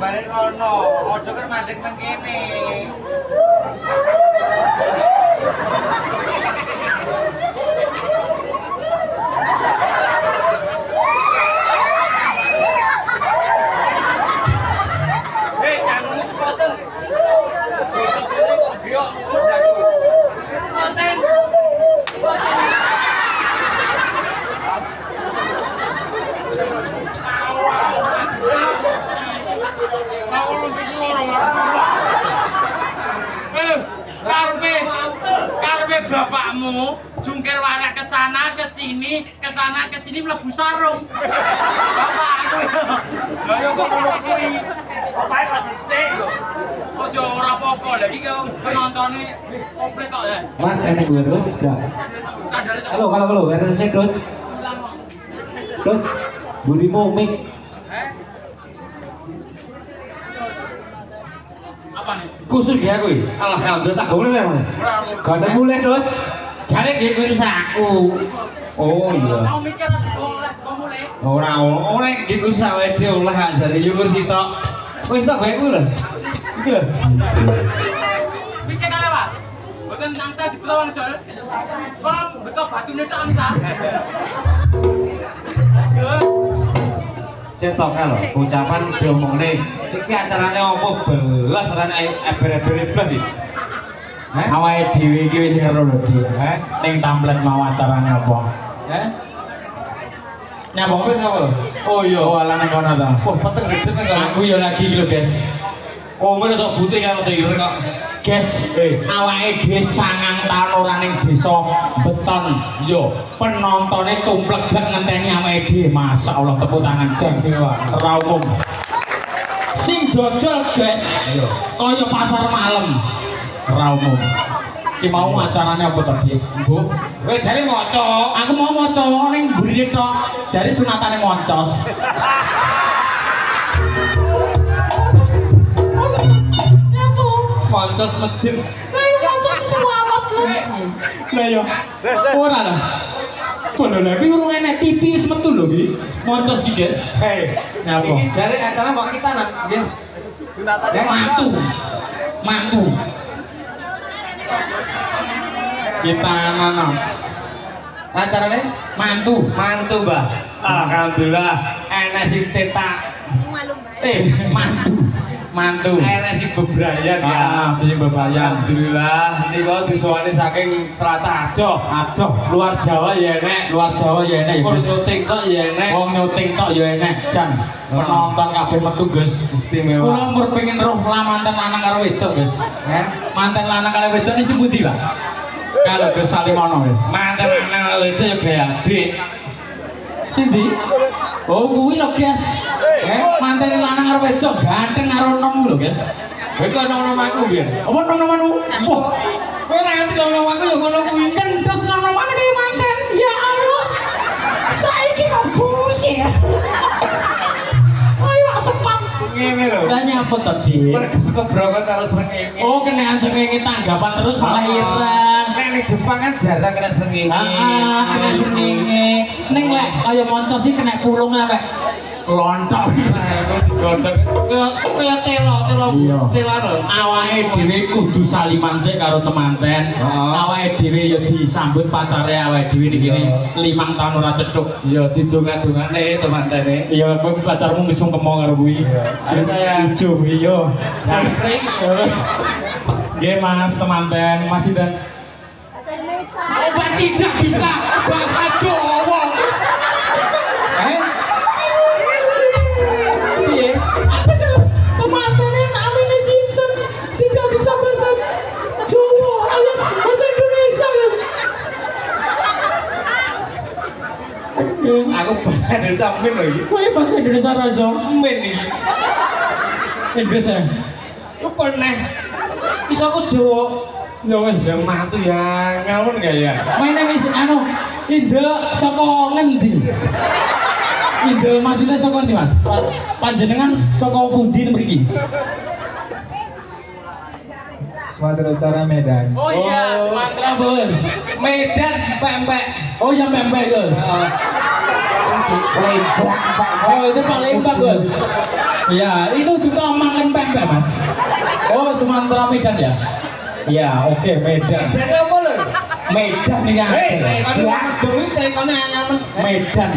balik kono, ojo kan mandek nang kene. Hei, jangan potong. Besok ini kok biok udah konten. Karpe bapakmu jungkir warak ke sana ke sini mlebu sarung. Bapakku. Lah yo kok ngono kuwi. Bapake maksudnya lho. Ojo ora apa-apa lha iki penontonnya komplit kok ya. Mas enek gue terus enggak? Halo, ada saya terus. Terus budimu mik. Apa nih? Kusut ya kuwi. Alhamdulillah tak golek Mas. Gak ada mulai terus. Jare nggih kuwi saku. Oh iya. Mau mikir oleh mulai. Ora nggih kuwi sawe dhewe oleh jare yo kursi tok. Wis tok bae kuwi lho. Iki lho. Mikir kali Pak. Boten nangsa dipelawang soal. Kalau betul batune tok nangsa. Cetok lho, ucapan diomongne. Iki acarane opo belas arane eber-eber plus iki. Awake dhewe iki wis ngero lho, Dik. Ning tamplet mau acarane apa? Nyambung wis apa? Oh iya, Ala nang kono ta. wah peteng gede kan. Aku ya lagi iki lho, Guys. Komen tok putih karo tir kok. Guys, awake dhewe 9 taun ora ning desa beton. Yo, penontone tumplek blek ngenteni awake dhewe. Masyaallah tepuk tangan jam ora umum. Sing dodol, Guys. Kaya pasar malam. Ora umum. Ki mau acarane apa tadi? Bu, Kowe jare maca. aku mau maca ning mburi tok. Jare sunatane moncos. Moncos masjid. Lah yo. Ora lah. Kono lha iki urung enek TV wis metu lho iki. Moncos iki, Guys. Hei, Nyapa? jare acara mau kita nang nggih. Mantu. Kita nana. Acarane Mantu. mantu, Mbah. Alhamdulillah enek sing tetak. Mantu. Enek sing bebrayan ya. Sing bebayan. Alhamdulillah nika disuwani saking Tratah Adoh. Aduh, Luar Jawa ya enek. luar Jawa ya enek. Wong syuting tok ya enek. Wong nyuting tok ya enek. Jan penonton kabeh metu, Guys. Istimewa. Kula mur pengen roh manten lanang karo wedok, Guys. Manten lanang karo wedok ini sing pundi, Pak? Kalau Gus Salimono, Guys. Manten lanang itu ya kayak adik. Sindi? Oh, kuwi lho, Guys. Manten lanang karo wedok ganteng karo nom lho, Guys. Kowe kok nom aku biyen. Apa nom-nomanmu? Wah, kowe ora ngerti nom aku ya ngono kuwi. Kendos nom-noman iki manten. Ya Allah. Saiki kok busi. Ayo sepat. Ngene lho. Lah nyapa to, Dik? Mergo kebrokot karo srengenge. Oh, kenean srengenge tanggapan terus malah ireng. Nek ning Jepang kan jarang kena srengenge. Kena srengenge. Ning lek kaya moncos iki kena kulung sampe lontok. Kaya telo lho. Awake dhewe kudu saliman sik karo temanten. Awake dhewe ya disambut pacare awake dhewe ning kene 5 tahun ora cethuk. Ya didonga-dongane temantene. Iya, kowe pacarmu wis sungkemo karo kuwi. Saya Ijo iya. jangkrik. Nggih Mas temanten, Mas Indan. Obat tidak bisa bahasa Jawa. Piye? Apa sih? Temantennya namanya sinten tidak bisa bahasa Jawa alias bahasa Indonesia ya. Aku bahasa sampean lho iki. Kowe bahasa Indonesia ra iso. Men iki. Inggris ya. Ku peneh. Bisa aku Jawa. Ya wis. Yang mantu ya ngawon enggak ya? Mainnya wis anu Indah saka ngendi? Indah maksudnya saka ndi, Mas? Panjenengan saka pundi mriki? Sumatera Utara Medan. Oh iya, Sumatera, Bos. Medan pempek. Oh ya pempek, Bos. Lembang. Oh itu Palembang, Bos. Ya, itu juga makan pempek, Mas. Oh, Sumatera Medan ya? Ya, oke, Medan. Medan apa lho? Medan ini ada. Medan.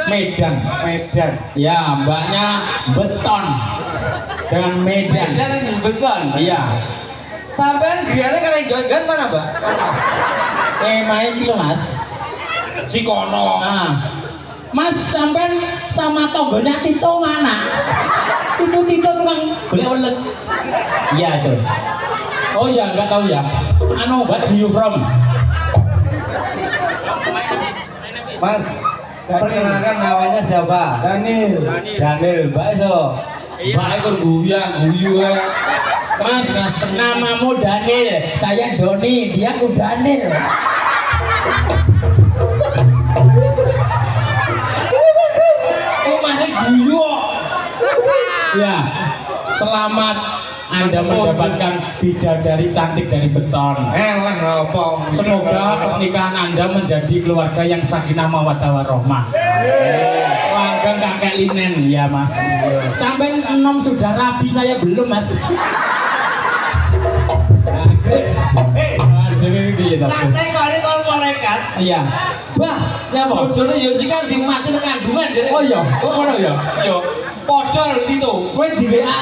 Medan. Medan. Ya, mbaknya beton dengan Medan. Medan ini beton. Iya. Sampean griane kalian jogan mana, Mbak? Main kilo, Mas. Cikono. Nah, Mas sampean sama tonggonya Tito mana? Tito tukang golek welet. Iya itu. Oh ya, enggak tahu ya. Anu, what do you from? Mas, perkenalkan namanya siapa? Daniel. Daniel, Mbak itu. Mbak itu guyu ya. Mas, namamu Daniel, saya Doni, dia ku Daniel. Oh, masih guyu. Ya, selamat Anda mendapatkan bidadari cantik dari beton. Lah ngopo. Semoga pernikahan Anda menjadi keluarga yang sakinah mawaddah warahmah. Langgeng kakek linen ya, Mas. Sampai 6 sudah rabi, saya belum, Mas. Nanti kalau malaikat. Iya. Bah, ya apa? Jodohnya Yosi kan dimati nang kandungan jadi. Oh iya, kok ngono ya? Yo, podol itu. Kowe di WA.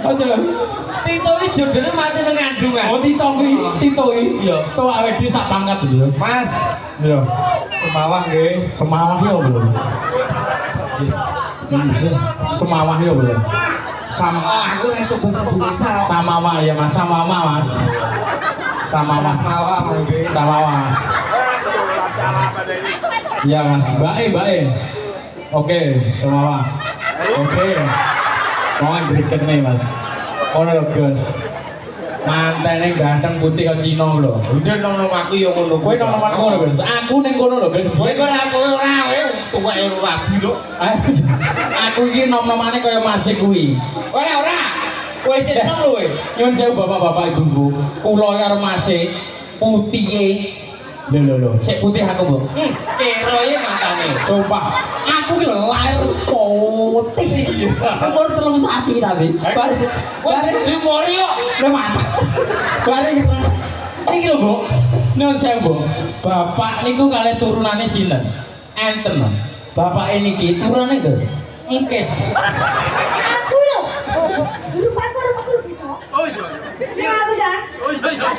Ojo. Tito iki jodohnya mati nang kandungan. Oh, Tito kuwi. Iya. To awake dhewe sak pangkat lho. Mas, Iya. semawah nggih. Semawah yo belum. Semawah yo belum. Sama Aku yang sebut-sebut Samawa ya, Mas. Samawa, Mas. Samawa. Semawah nggih. Samawa, Mas. Iya, Mas. Baik. Oke, Samawa. Oke. Mohon berikut nih, Mas. Ono lho, Gus. Mantene ganteng putih kaya Cina lho. Udah nang aku yo ngono. Kowe nang nomor ngono, Gus. Aku ning kono lho, Gus. Kowe kok aku ora tuwek rabi lho. Aku iki nom-nomane kaya Masih kuwi. Ora. Kowe sing nang lho. Nyuwun sewu bapak-bapak ibu-ibu. Kula karo Masih putihe. Lho. Sik putih aku, Bu. Keroe matane. Sumpah, aku ki lahir putih. Umur 3 sasi tapi. Bare Dimori yo. lemat. Bare iki lho, Bu. Nyuwun sewu, Bu. Bapak niku kalih turunane sinten? Enten. Bapak niki turunane lho. Engkes. Aku lho. Rupaku gitu. Oh iya. Ya aku san. Oh iya.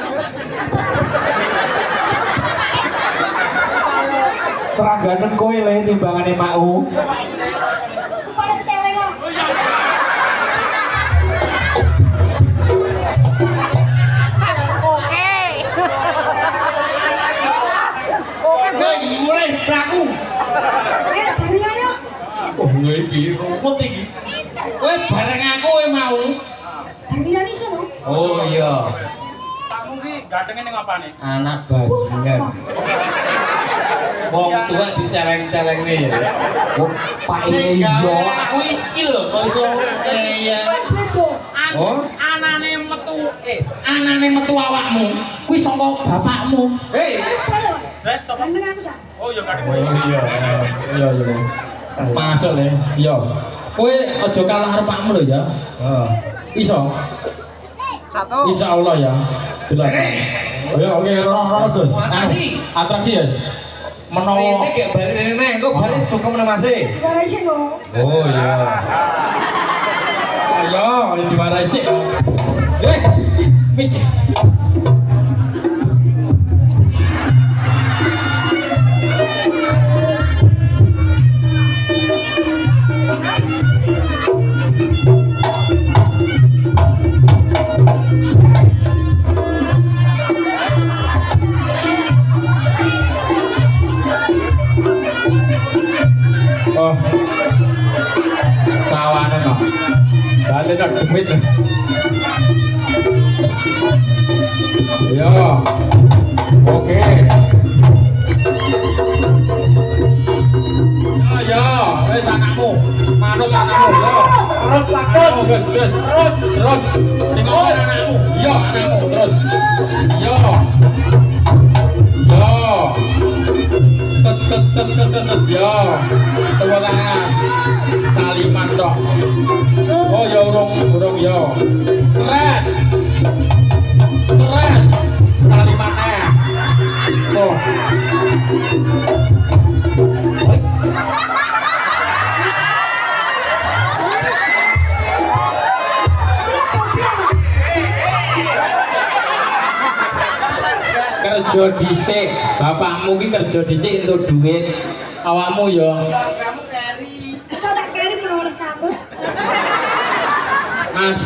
Peraganen kowe le timbangane makmu. Pada celeng kok. Oke. Kowe mulai mlaku. Barengan yuk. Oh, kowe iki rumput iki. Kowe bareng aku kowe mau. Barengan iso no. Oh iya. Kamu ki gantengnya ning apa nih? Anak bajingan. Wong tua diceleng-celengne ya. Pak Sing gawe iyo. aku iki lho kok iso ya. Bedo. Oh. Anane metu awakmu. Kuwi saka bapakmu. Hei. Wes sapa? Ganteng aku san. Oh iya ganteng. Iya. Masuk le. Iya. Kowe aja kalah karo pakmu lho ya. Oh. Iso. Satu. Insyaallah ya. Delok. Oke, rono Gus. Makasih. Atraksi ya. Menawa Ini kayak bari nenek, kok bari suka menang masih. Suara iso no. Oh iya. ayo dimarahin sih. Mik. Oh, sawane no. Dale no demit. Yo. Oke. Yo, wis anakmu. Manut anakmu yo. Terus terus. Sing ngomong anakmu. Yo, anakmu terus. Yo. Yo. Set. Yo. tepuk tangan. Saliman tok. Oh ya urung ya. Seret. Seret. Salimannya. Tuh. Kerja dhisik, bapakmu ki kerja dhisik entuk duit. Awakmu ya. Kamu carry. Masa tak kari menulis aku. Mas,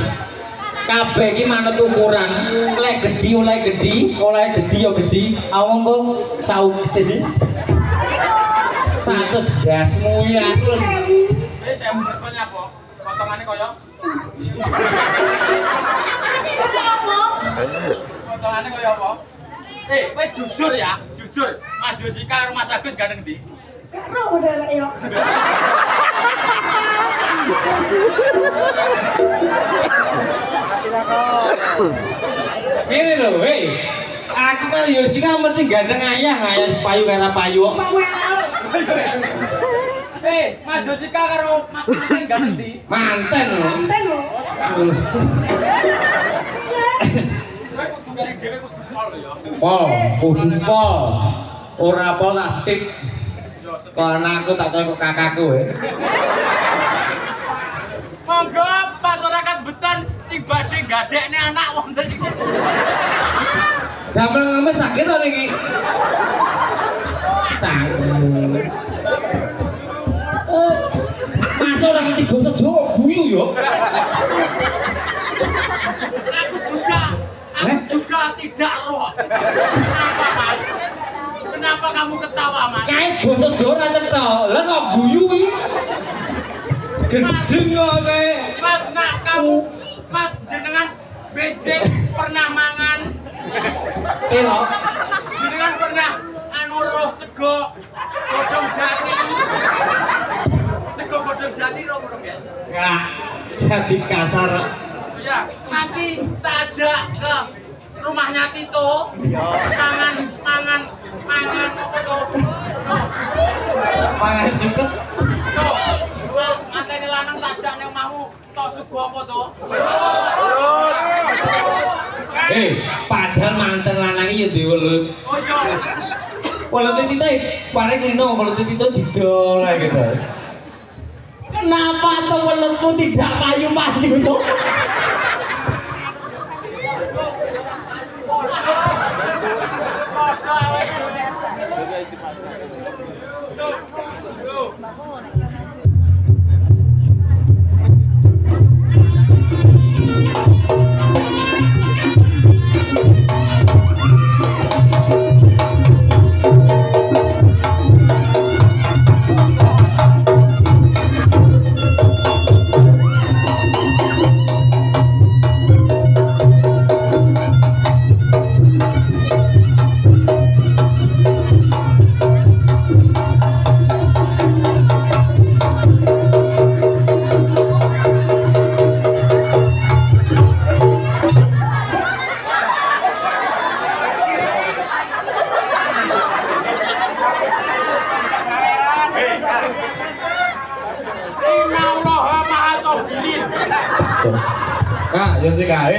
kabeh iki manut ukuran. Lek gedhi oleh gedhi, oleh gedhi ya gedhi. Awang kok saukti. 100 dasmu ya. Saya bener apa? Potongannya koyo. Potongannya koyo apa? Kowe jujur ya, jujur. Mas Yosika karo Mas Agus gandeng ndi? Gak roh udah lah ya. Ini loh, hei. Aku kan Yosika mesti gandeng ayah sepayu karo payu. Pak Wel. Mas Yosika karo Mas Agus gandeng ndi? Manten loh. Manten lo. Kowe kudu garing dhewe kudu pol ya. Pol, kudu pol. Ora pol tak stick. Karena aku tak tahu kakakku Monggo masyarakat Beton sing badhe gadekne anak wonten iku. Damel ngemis sakit to niki. Canggung. Masa ora ngerti basa Jawa guyu yo. Aku juga tidak roh. Kenapa Mas? Kenapa kamu ketawa Mas? Kae basa Jawa ora cetha. Lah kok guyu iki? Gendeng kok kae. Mas nak kamu Mas jenengan becek pernah mangan. Kira Jenengan pernah anu roh sego godhong jati. Sego godhong jati roh ngono guys. ya jadi kasar. Ya, nanti tak ajak ke rumahnya Tito. Mangan apa tuh? Mangan suket. Tuh, mateni lanang tak ajak ning omahmu. Tok sugo apa tuh? Padahal manten lanang iki ya duwe welut. Oh iya. Welut Tito bareng ngono, welut Tito didol ae gitu. Kenapa tuh welutmu tidak payu-payu tuh? Kak, Yosika,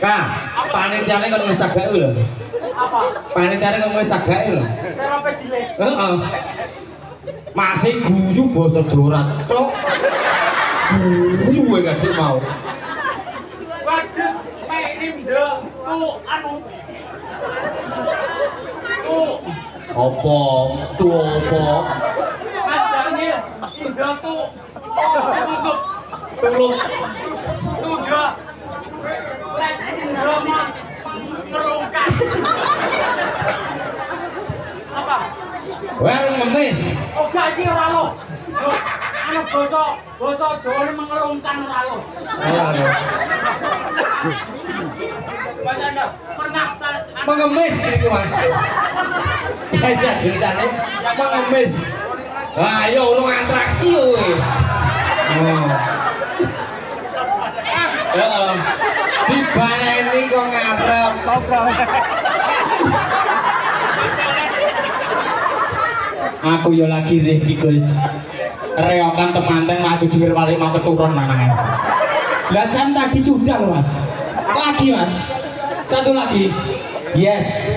Kak, panitiane kan wis cagake lho. Apa? Panitiane kan wis cagake lho. Sampai dile. Heeh. Masih guyu basa Jawa cok. Guyu wae gak mau. Waduh, kayak ini tuh anu. Tuh, Apa? Tuh apa? ajarnya Indo tuh. Tutup. Tulung. Tuh enggak. Lek Indo mah ngerungkat. Apa? Well ngemis. Oh, gak iki ora lo. Loh, anu basa Jawa mengerungkan ora lo. Baca Anda, pernah Mengemis itu Mas. Bisa tulisannya mengemis. Lah ayo ulung atraksi kowe. Oh. Heeh. Dibaleni kok ngarep. Aku ya lagi reh iki Gus. reokan temanten maju jungkir balik mau keturun nanangnya. Lah Jan tadi sudah loh Mas. Lagi Mas. Satu lagi. Yes.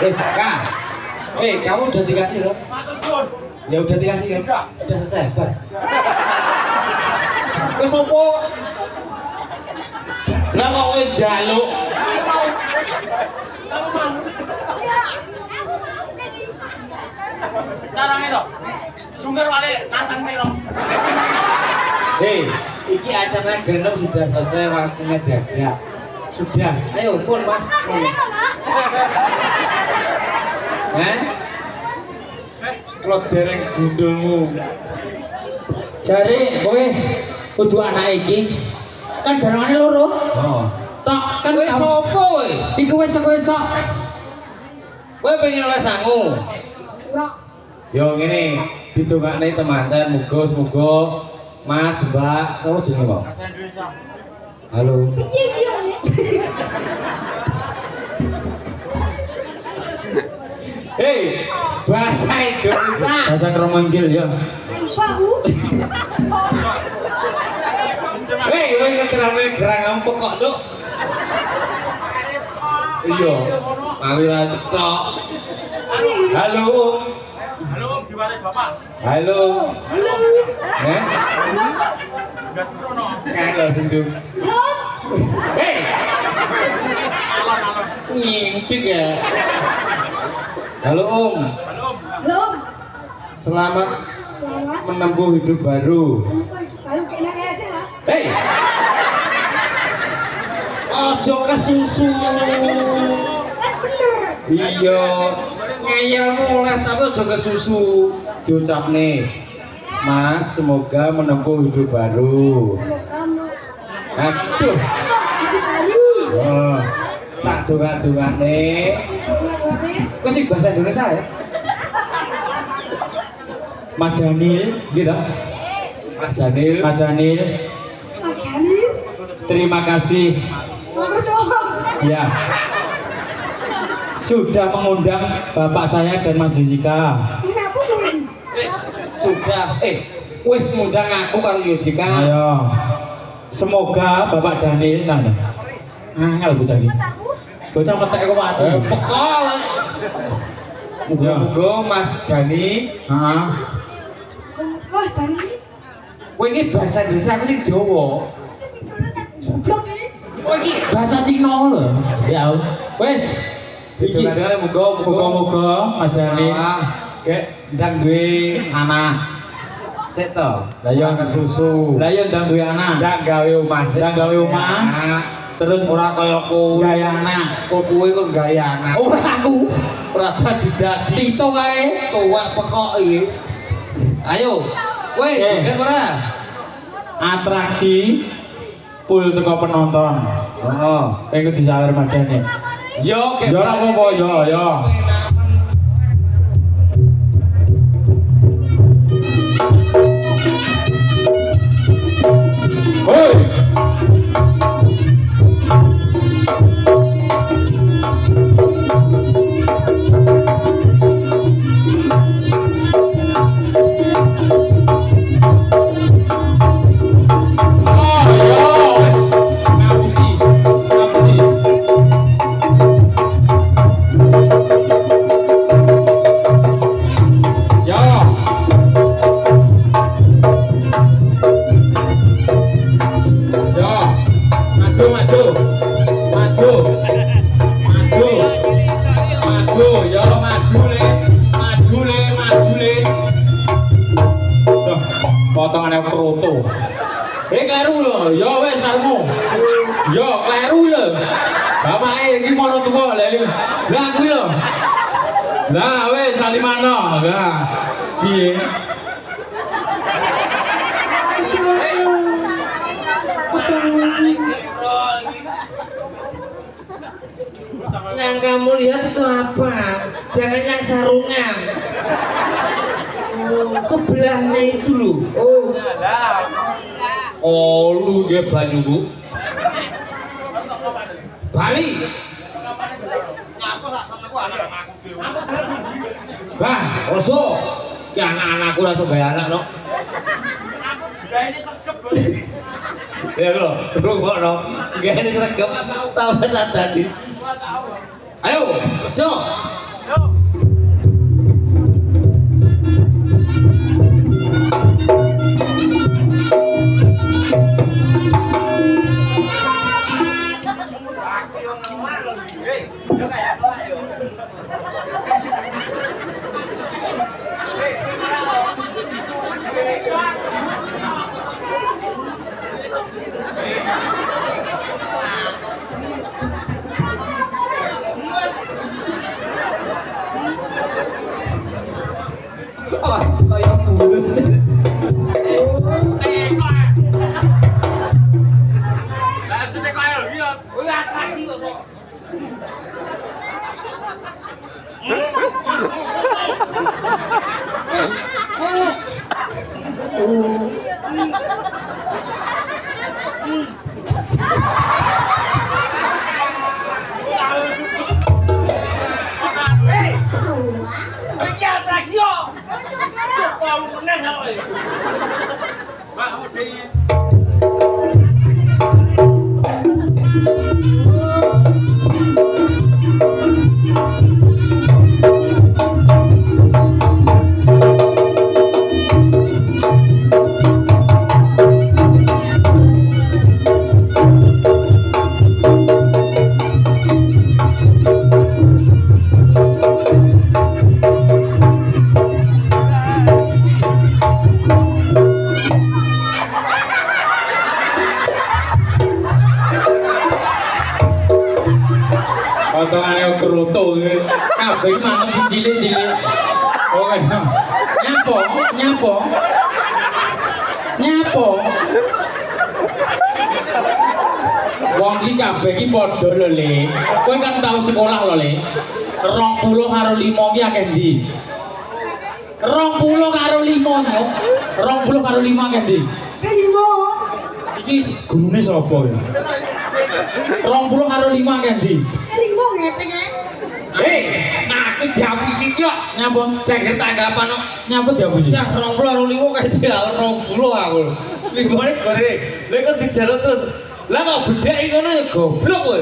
Wes, Kak. Kamu udah dikasih loh? Ya udah dikasih ya? Udah selesai, Bar. Wes opo? Lah kok kowe njaluk? Carane to. Jungkir balik nasang piro? Iki acara genep sudah selesai, waktunya dadak. Sudah, ayo pun Mas. Kalau dereng gundulmu. Jare kowe kudu anak iki. Kan garangane loro. Oh. Tok kan Kowe sapa kowe? iku wis esuk. Kowe pengen oleh sangu. Ora. Yo ngene, ditungakne temanten muga-muga Mas, Mbak, sapa jenenge kok? Bahasa Indonesia. Halo. Piye dia nek? Bahasa Indonesia. Bahasa Kromanggil ya. Iso aku. Kowe ngerti rame gerang empuk kok, Cuk. Iya. Mawi ra cetok. Halo, Om. Halo Om, diwalik Bapak. Halo. Halo. Gas Bruno. Kalau sindung. Halo. Alon-alon. Ngintip ya. Halo Om. Halo Om. Halo. Selamat Selamat. menempuh hidup baru. Baru kena aja lah. Ojo kesusu. Kan bener. Iya. Ngeyel mulai tapi ojo kesusu. Diucap nih. Mas, semoga menempuh hidup baru. Kamu. Aduh. Itu baru. Oh, tak dunga-dunga nih. Kok sih bahasa Indonesia ya? Mas Daniel, gitu. Mas Daniel. Mas Daniel, Mas Dani. terima kasih Terus om. ya sudah mengundang bapak saya dan Mas Yusika. Kenapa gue ini? Sudah. Wis ngundang aku karo Yusika. Ayo, semoga bapak Daniel nanya. Angel bocah iki. Bocah metek kok mati. Pekol. Muga-muga Mas Dani. Heeh. Mas Dani. Kowe iki bahasa Indonesia aku sing Jawa. Goblok nih. Kowe iki Bahasa Cina lho. Ya wis. Iki Dene muga-muga Mas Dani kek ndang duwe anak. Sik to. Lah yo kesusu. Lah yo ndang duwe anak. Ndak gawe omah. Ndak gawe omah. Terus Ora kaya kowe. gaya anak. Kowe kok gaya anak. Ora aku. Ora dadi Tito kae. tuwek pekok iki. Ayo. Kowe gelem ora? Atraksi full teko penonton. Heeh. Pengen disawer Mas Dani. Yo, Ya ora apa-apa ya. Hoi. Oh, yo, wes. Ngapusi. Yo. Yo. Maju, maju. Maju. Maju. Maju, yo maju le. Maju le, maju le. Tuh, potongane kroto. Kleru lho, yo wes karmu. Yo kleru lho. Bapake iki mara tuwa lha iki. Lah kuwi lho. Lah wes salimano. Lah. Piye? Yang kamu lihat itu apa? Jangan yang sarungan. Sebelahnya itu loh. Oh, lu ge banyu bu. Bali. Bah, ojo. Ya anak-anakku langsung gaya anak no. Ya lo, rungok no. Gaya ini sergap. Tahu tadi. Ayo, ojo. Kayak mulus. Potongane kroto kabeh mangan cilik-cilik. Oke. Nyapo. Wong iki kabeh iki padha lho, Le. Kowe kan tau sekolah lho, Le. 20 karo 5 iki akeh ndi? 20 karo 5 yo. 20 karo 5 akeh ndi? Kelima. Iki gurune sapa ya? 20 karo 5 akeh ndi? Kelima ngepeng ya. Nah aku dihapusi kok. Nyapa? Cek tanggapan no. Nyapa dihapusi? Ya 20 karo 5 kae dialur 20 aku. Libone gore. Lha kok dijaluk terus. Lah kok bedhek ngono ya goblok kowe.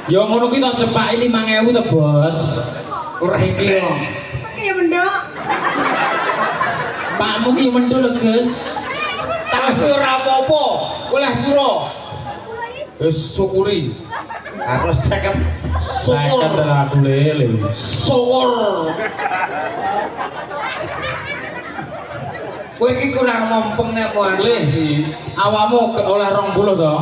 Ya ngono ki tak cepaki 5.000 to, Bos. Ora iki kok. Iya mendok. Pakmu ki mendho lho, Gus. Tapi ora apa-apa. Oleh pira? Wis syukuri. Aku 50 syukur. Saya aku lele. Syukur. Kowe iki kurang mompeng nek Le sih, awakmu oleh 20 to.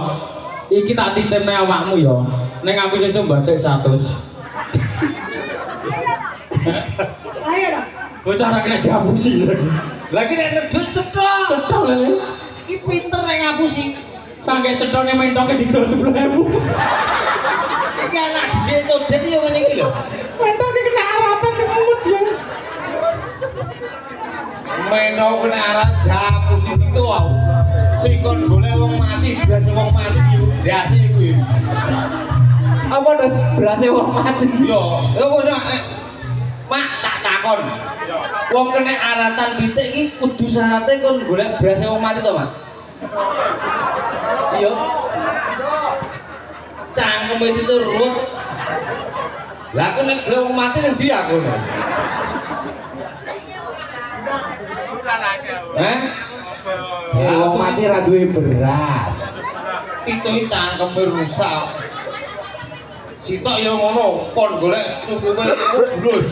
Iki tak titipne awakmu ya. Ning aku sesuk batik 100. Ayo dah. Bocah ra kena dihapusi lagi. Lagi nek nedut cetok. Cetok lele. Iki pinter nek ngapusi. Sangke cetone mentoke didol 10.000. iki anak dhewe codet yo ngene iki lho. Mentok kena aratan kemut ya. Meno kena arat dapus itu wae. Sing kon golek wong mati, berase wong mati iki ndase kuwi. Apa dah berasa wong mati? Yo, lho kok Mak tak takon. Wong kena aratan pitik iki kudu syaratnya kon golek berase wong mati to, Mak? Iya. Cangkem itu ruwet. Lah aku nek golek wong mati nang ndi aku? Wong mati ra duwe beras. Itu cangkeme rusak. Sitok ya ngono, kon golek cukupe blus.